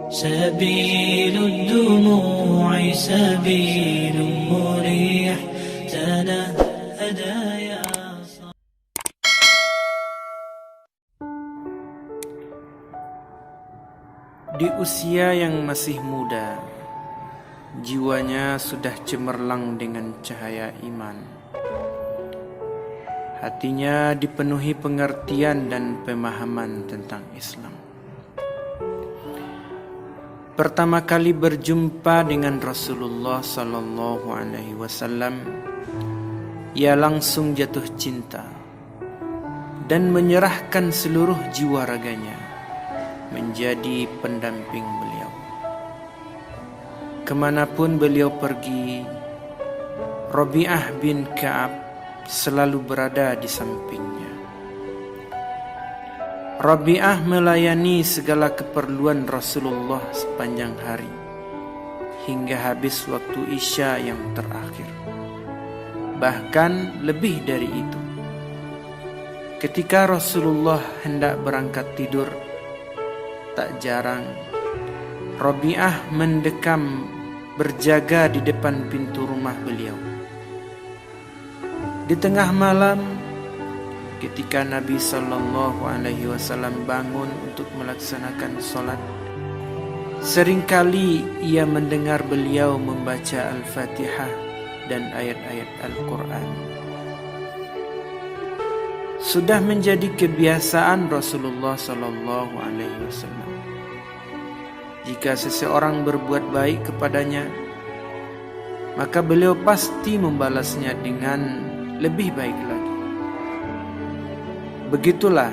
سبيل الدموع سبيل مريح تنهدى يا Di usia yang masih muda, jiwanya sudah cemerlang dengan cahaya iman. Hatinya dipenuhi pengertian dan pemahaman tentang Islam. Pertama kali berjumpa dengan Rasulullah sallallahu alaihi wasallam, ia langsung jatuh cinta dan menyerahkan seluruh jiwa raganya menjadi pendamping beliau. Kemanapun beliau pergi, Rabi'ah bin Ka'ab selalu berada di sampingnya. Rabi'ah melayani segala keperluan Rasulullah sepanjang hari hingga habis waktu Isya yang terakhir. Bahkan lebih dari itu. Ketika Rasulullah hendak berangkat tidur, tak jarang Rabi'ah mendekam berjaga di depan pintu rumah beliau. Di tengah malam, ketika Nabi sallallahu alaihi wasallam bangun untuk melaksanakan sholat, seringkali ia mendengar beliau membaca Al-Fatihah dan ayat-ayat Al-Quran. Sudah menjadi kebiasaan Rasulullah sallallahu alaihi wasallam. Jika seseorang berbuat baik kepadanya, maka beliau pasti membalasnya dengan lebih baik lagi. Begitulah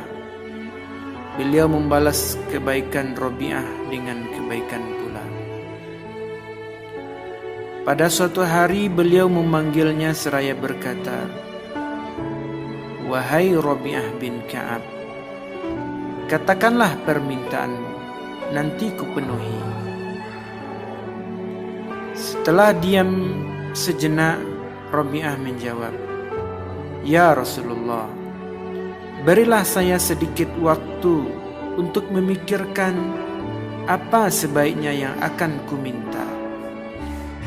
beliau membalas kebaikan Rabi'ah dengan kebaikan pula. Pada suatu hari beliau memanggilnya seraya berkata, "Wahai Rabi'ah bin Ka'ab, katakanlah permintaanmu, nanti kupenuhi." Setelah diam sejenak, Rabi'ah menjawab, "Ya Rasulullah, berilah saya sedikit waktu untuk memikirkan apa sebaiknya yang akan ku minta.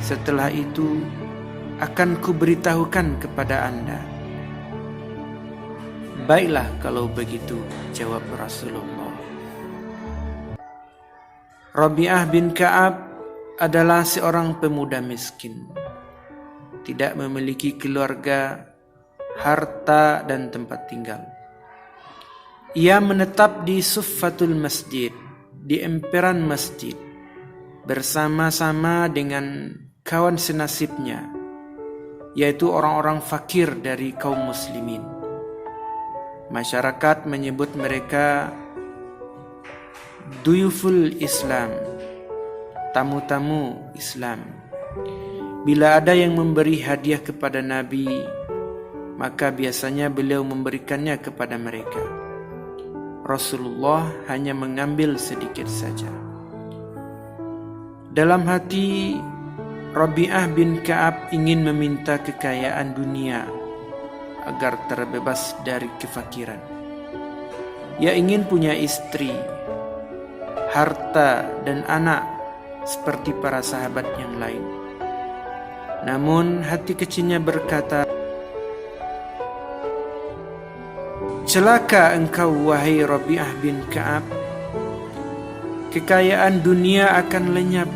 Setelah itu akan kuberitahukan kepada Anda." "Baiklah kalau begitu," jawab Rasulullah. Rabi'ah bin Ka'ab adalah seorang pemuda miskin, tidak memiliki keluarga, harta dan tempat tinggal. Ia menetap di suffatul masjid, di emperan masjid, bersama-sama dengan kawan senasibnya, yaitu orang-orang fakir dari kaum muslimin. Masyarakat menyebut mereka duyuful Islam, tamu-tamu Islam. Bila ada yang memberi hadiah kepada Nabi, maka biasanya beliau memberikannya kepada mereka. Rasulullah hanya mengambil sedikit saja. Dalam hati, Rabi'ah bin Ka'ab ingin meminta kekayaan dunia agar terbebas dari kefakiran. Ia ingin punya istri, harta dan anak seperti para sahabat yang lain. Namun hati kecilnya berkata, "Celaka engkau wahai Rabi'ah bin Ka'ab, kekayaan dunia akan lenyap.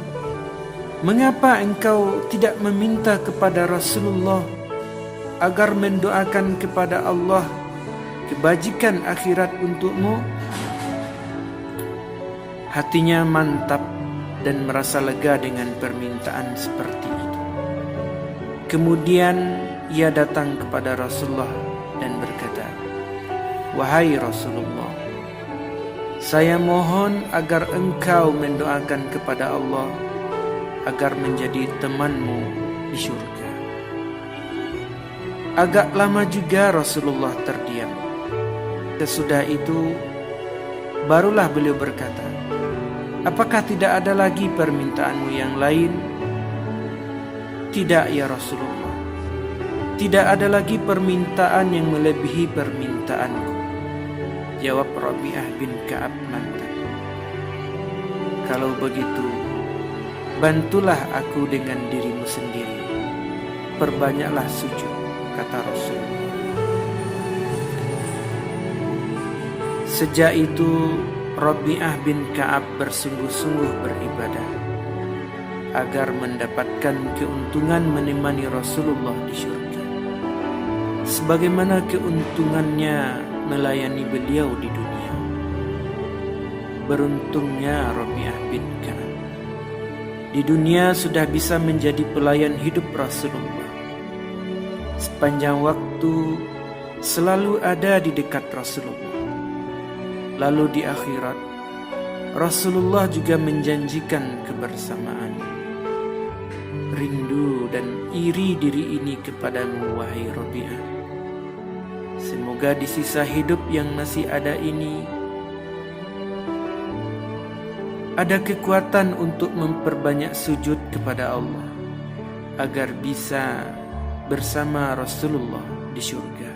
Mengapa engkau tidak meminta kepada Rasulullah agar mendoakan kepada Allah kebajikan akhirat untukmu?" Hatinya mantap dan merasa lega dengan permintaan seperti itu. Kemudian ia datang kepada Rasulullah dan berkata, "Wahai Rasulullah, saya mohon agar engkau mendoakan kepada Allah agar menjadi temanmu di surga." Agak lama juga Rasulullah terdiam. Sesudah itu barulah beliau berkata, "Apakah tidak ada lagi permintaanmu yang lain?" "Tidak ya Rasulullah, tidak ada lagi permintaan yang melebihi permintaanku," jawab Rabi'ah bin Ka'ab lantang. Kalau begitu, bantulah aku dengan dirimu sendiri. Perbanyaklah sujud, kata Rasulullah. Sejak itu, Rabi'ah bin Ka'ab bersungguh-sungguh beribadah agar mendapatkan keuntungan menemani Rasulullah di syurga, sebagaimana keuntungannya melayani beliau di dunia. Beruntungnya Rabi'ah bin Ka'ab. Di dunia sudah bisa menjadi pelayan hidup Rasulullah. Sepanjang waktu selalu ada di dekat Rasulullah. Lalu di akhirat, Rasulullah juga menjanjikan kebersamaan. Rindu dan iri diri ini kepadamu, wahai Rabi'ah. Semoga di sisa hidup yang masih ada ini, ada kekuatan untuk memperbanyak sujud kepada Allah, agar bisa bersama Rasulullah di syurga.